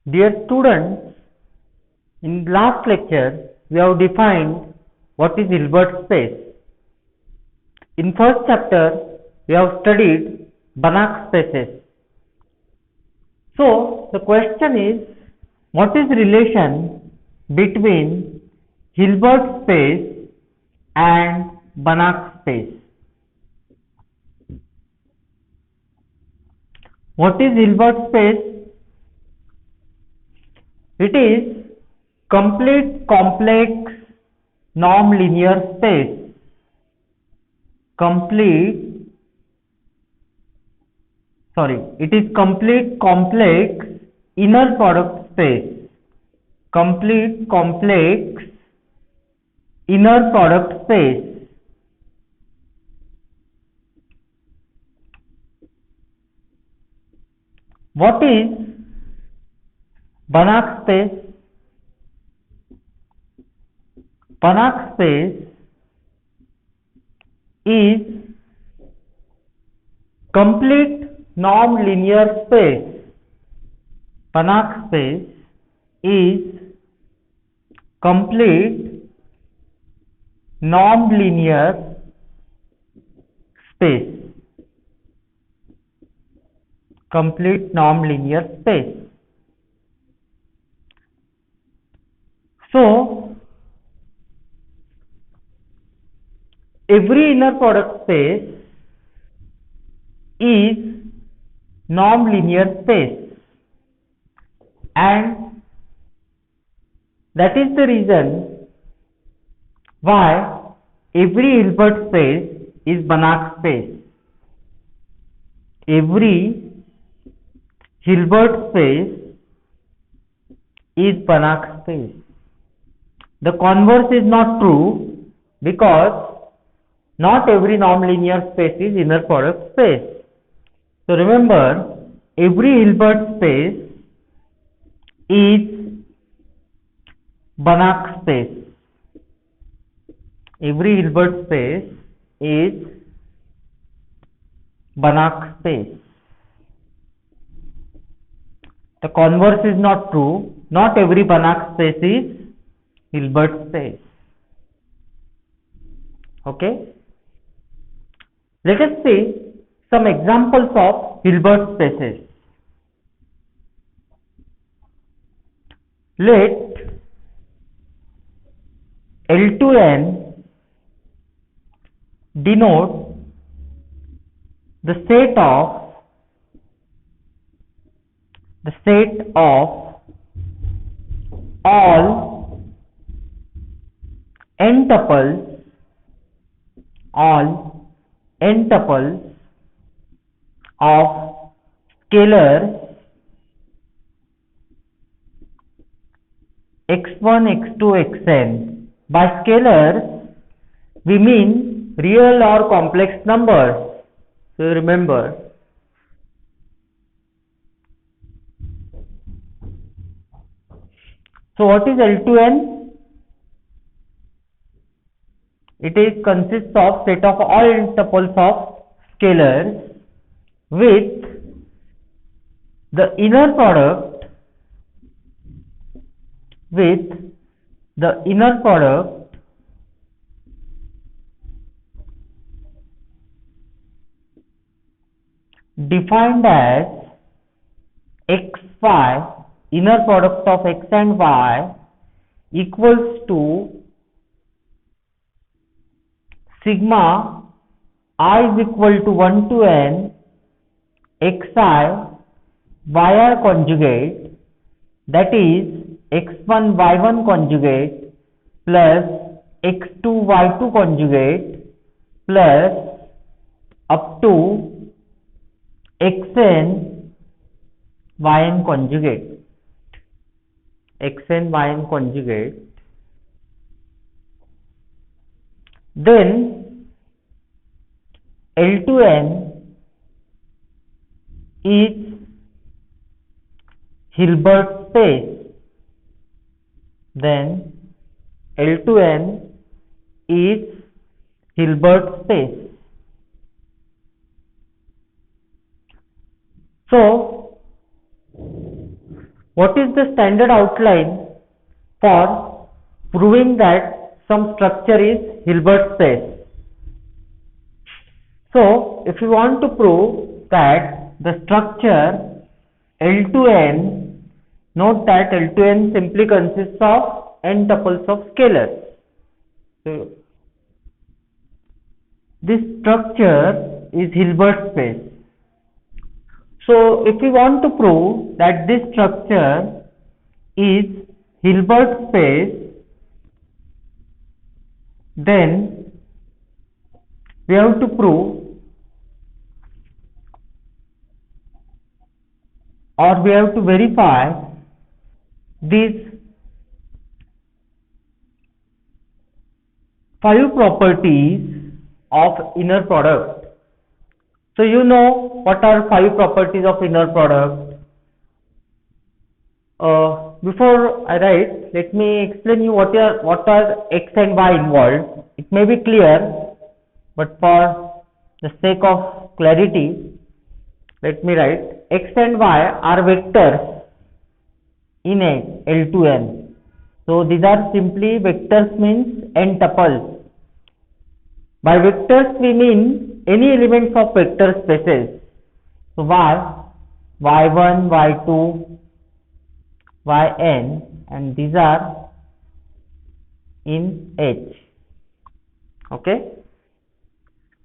Dear students, in last lecture we have defined what is Hilbert space. In first chapter we have studied Banach spaces. So the question is, what is relation between Hilbert space and Banach space? What is Hilbert space? It is complete complex norm-linear space. It is complete complex inner product space. Complete complex inner product space. What is Banach space? Banach space is complete norm-linear space. Banach space is complete norm-linear space. Complete norm-linear space. So, every inner product space is norm-linear space, and that is the reason why every Hilbert space is Banach space. Every Hilbert space is Banach space. The converse is not true because not every norm-linear space is inner product space. So remember, every Hilbert space is Banach space. Every Hilbert space is Banach space. The converse is not true. Not every Banach space is Hilbert space. Okay? Let us see some examples of Hilbert spaces. Let L2n denote the set of all n tuples of scalars x1, x2, xn. By scalars we mean real or complex numbers. So remember, so what is L2n? It consists of set of all n tuples of scalars with the inner product defined as xy, inner product of x and y, equals to sigma I is equal to 1 to n xi yr conjugate, that is x1 y1 conjugate plus x2 y2 conjugate plus up to xn yn conjugate. Xn yn conjugate. Then L2n is Hilbert space. Then L2n is Hilbert space. So what is the standard outline for proving that some structure is Hilbert space? So, if you want to prove that the structure L2n, note that L2n simply consists of n tuples of scalars. So, this structure is Hilbert space. So, if we want to prove that this structure is Hilbert space, then we have to prove, or we have to verify these 5 properties of inner product. So you know what are 5 properties of inner product. Before I write, let me explain you what are x and y involved. It may be clear, but for the sake of clarity, let me write x and y are vectors in a L2n. So these are simply vectors, means n tuples. By vectors we mean any elements of vector spaces. So y, y1, y2, yn, and these are in H. Okay.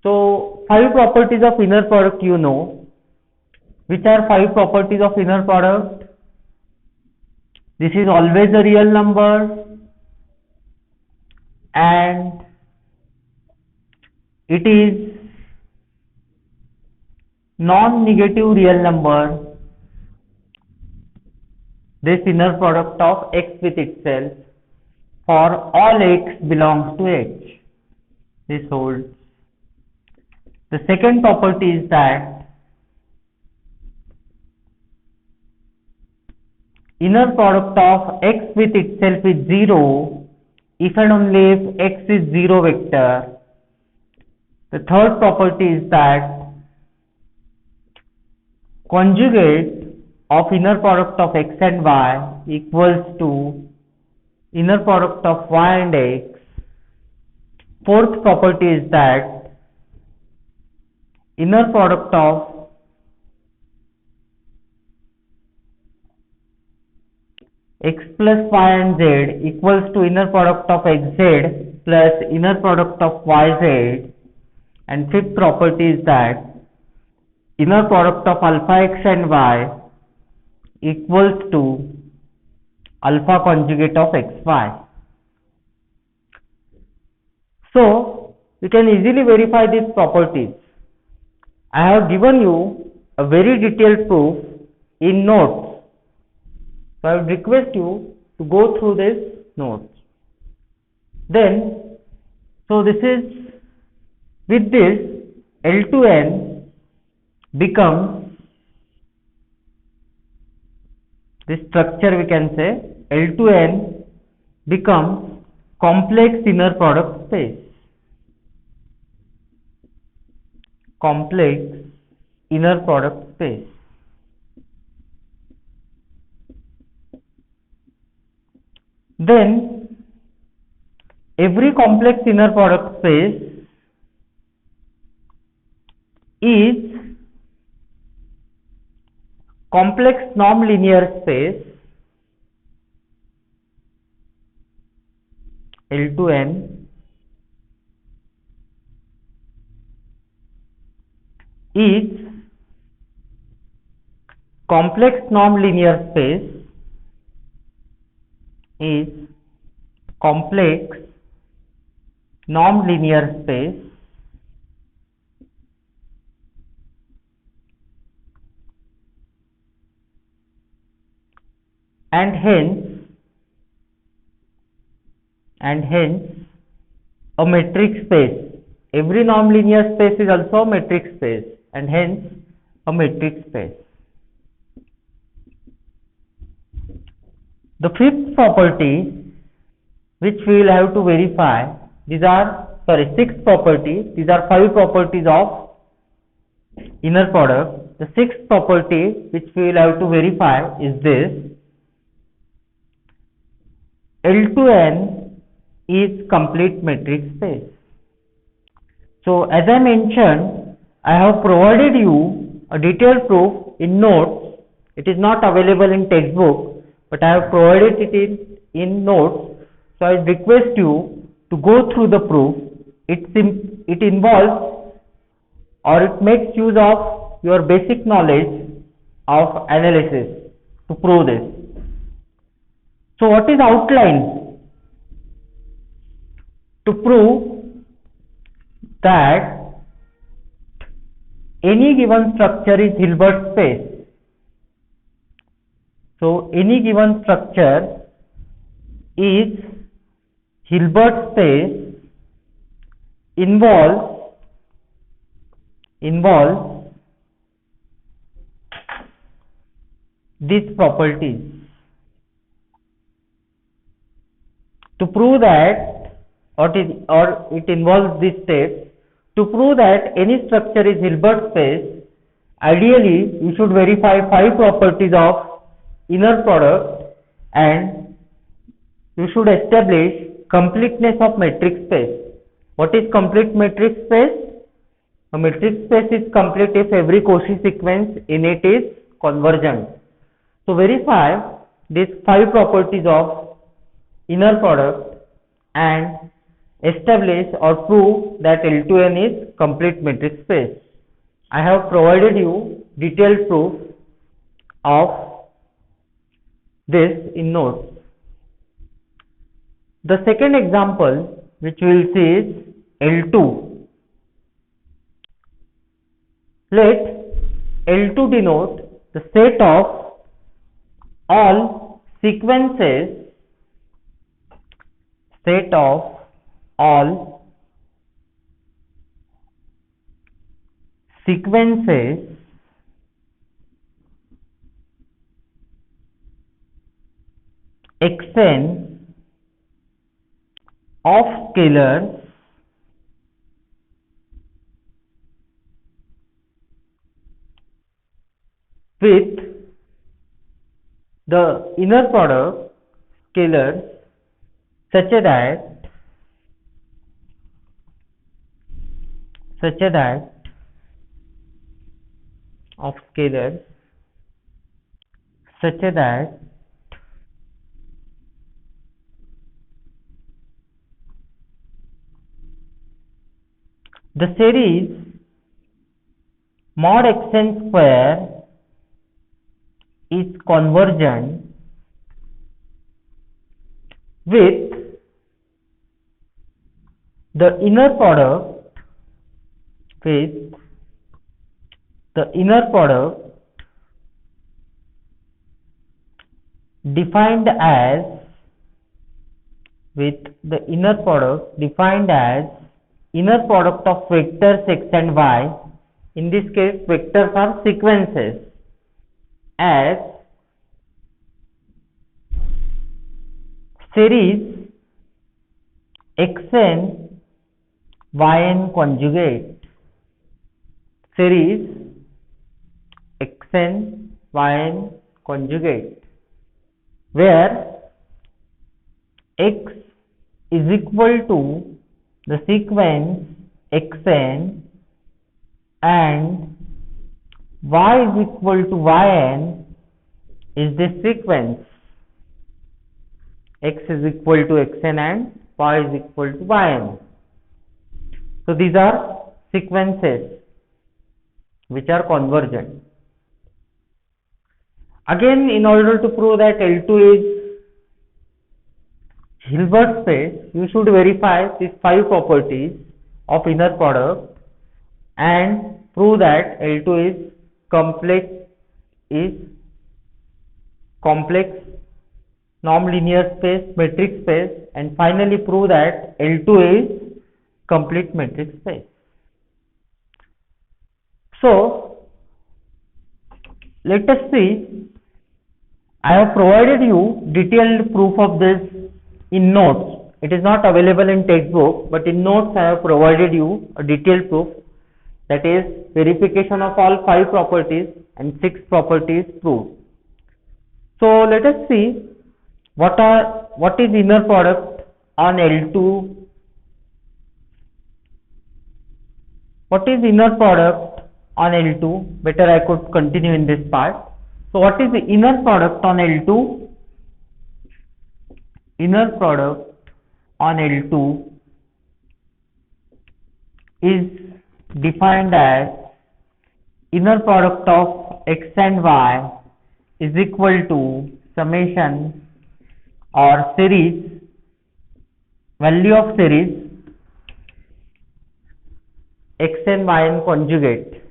So 5 properties of inner product you know. Which are 5 properties of inner product? This is always a real number, and it is non-negative real number. This inner product of x with itself for all x belongs to H. This holds. The second property is that inner product of x with itself is 0 if and only if x is 0 vector. The third property is that conjugate of inner product of x and y equals to inner product of y and x. Fourth property is that inner product of x plus y and z equals to inner product of xz plus inner product of yz. And fifth property is that inner product of alpha x and y equals to alpha conjugate of xy. So you can easily verify these properties. I have given you a very detailed proof in notes. So I would request you to go through this notes. Then, so this is, with this L2n becomes, this structure we can say L2n becomes complex inner product space. Complex inner product space. Then every complex inner product space is complex norm-linear space L2n is complex norm-linear space is complex norm-linear space and hence a metric space. Every norm-linear space is also a metric space and hence a metric space. The fifth property which we will have to verify, sixth property, these are 5 properties of inner product. The sixth property which we will have to verify is this, L2n is complete metric space. So as I mentioned, I have provided you a detailed proof in notes. It is not available in textbook, but I have provided it in notes. So I request you to go through the proof. It involves, or it makes use of your basic knowledge of analysis to prove this. So what is outline? To prove that any given structure is Hilbert space. So any given structure is Hilbert space involves these properties. To prove that, or it involves this step, to prove that any structure is Hilbert space, ideally you should verify 5 properties of inner product and you should establish completeness of metric space. What is complete metric space? A metric space is complete if every Cauchy sequence in it is convergent. So verify these 5 properties of inner product and establish or prove that L2n is complete metric space. I have provided you detailed proof of this in notes. The second example which we will see is L2. Let L2 denote the set of all sequences xn of scalars with the inner product scalars such that of scalars such that the series mod xn square is convergent with the inner product defined as inner product of vectors x and y. In this case, vectors are sequences as series xn yn conjugate. Series xn yn conjugate, where x is equal to the sequence xn and y is equal to yn is this sequence. X is equal to xn and y is equal to yn. So these are sequences which are convergent. Again, in order to prove that L2 is Hilbert space, you should verify these 5 properties of inner product and prove that L2 is complex non-linear space, metric space, and finally prove that L2 is complete metric space. So let us see. I have provided you detailed proof of this in notes. It is not available in textbook, but in notes I have provided you a detailed proof, that is verification of all 5 properties and 6 properties proved. So let us see what is inner product on L2? What is inner product on L2? Better I could continue in this part. So what is the inner product on L2? Inner product on L2 is defined as inner product of x and y is equal to summation or series, value of series x and y in conjugate.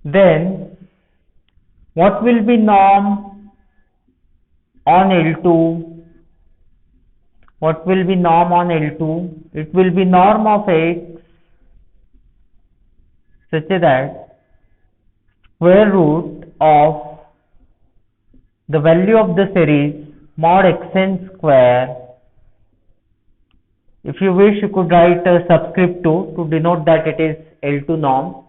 Then what will be norm on L2? What will be norm on L2? It will be norm of x such that square root of the value of the series mod xn square. If you wish, you could write a subscript 2 to denote that it is L2 norm.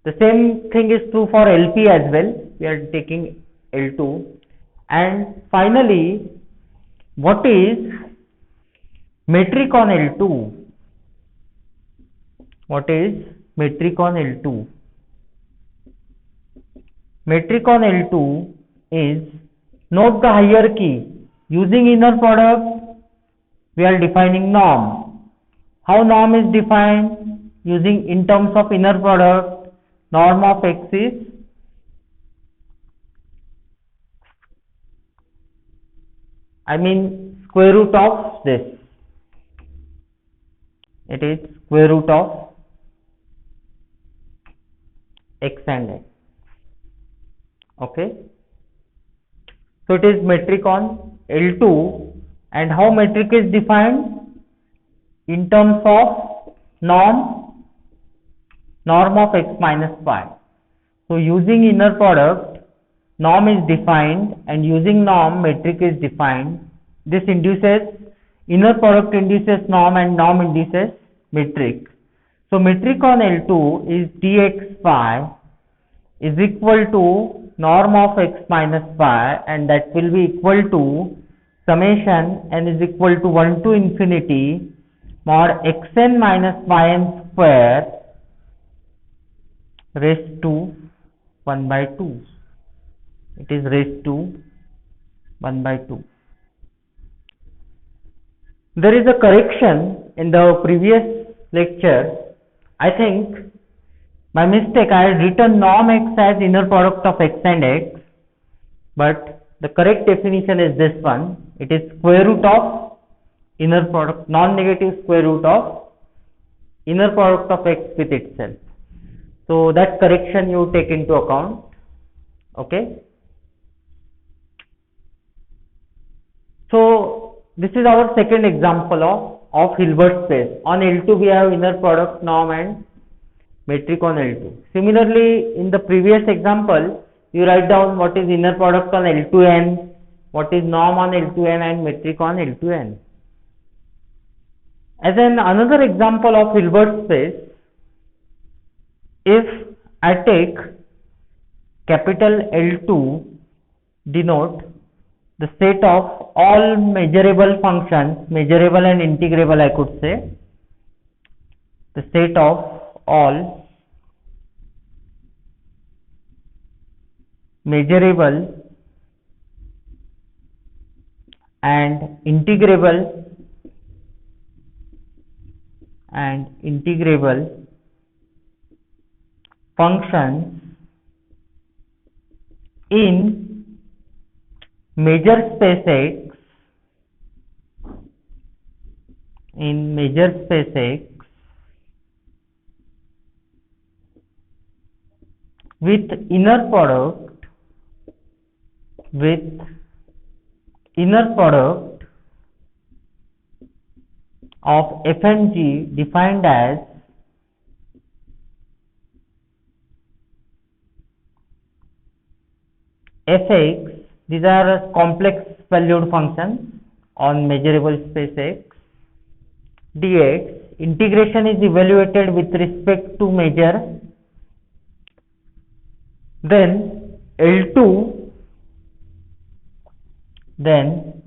The same thing is true for LP as well. We are taking L2. And finally, what is metric on L2? What is metric on L2? Metric on L2 is, note the hierarchy. Using inner product, we are defining norm. How norm is defined? Using in terms of inner product, norm of x is square root of this. It is square root of x and x. Okay. So it is metric on L2. And how metric is defined? In terms of norm of x minus y. So using inner product, norm is defined, and using norm, metric is defined. This induces, inner product induces norm and norm induces metric. So metric on L2 is dxy is equal to norm of x minus y, and that will be equal to summation n is equal to 1 to infinity mod xn minus yn square raised to 1 by 2. It is raised to 1 by 2. There is a correction in the previous lecture. I think by mistake I had written norm x as inner product of x and x, but the correct definition is this one. It is square root of inner product, non-negative square root of inner product of x with itself. So that correction you take into account. Okay. So this is our second example of Hilbert space. On L2 we have inner product, norm and metric on L2. Similarly, in the previous example, you write down what is inner product on L2n, what is norm on L2n and metric on L2n. As another example of Hilbert space, if I take capital L2 denote the set of all measurable functions, measurable and integrable I could say, the set of all measurable and integrable functions in measure space X, with inner product of f and g defined as fx. These are complex valued functions on measurable space X. Dx, integration is evaluated with respect to measure. Then L2 then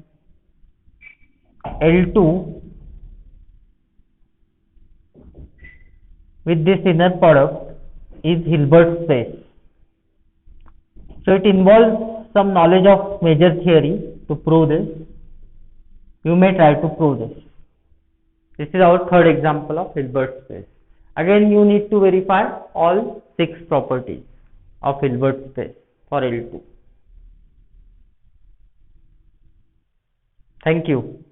L2 with this inner product is Hilbert space. So it involves some knowledge of major theory to prove this. You may try to prove this. This is our third example of Hilbert space. Again, you need to verify all 6 properties of Hilbert space for L2. Thank you.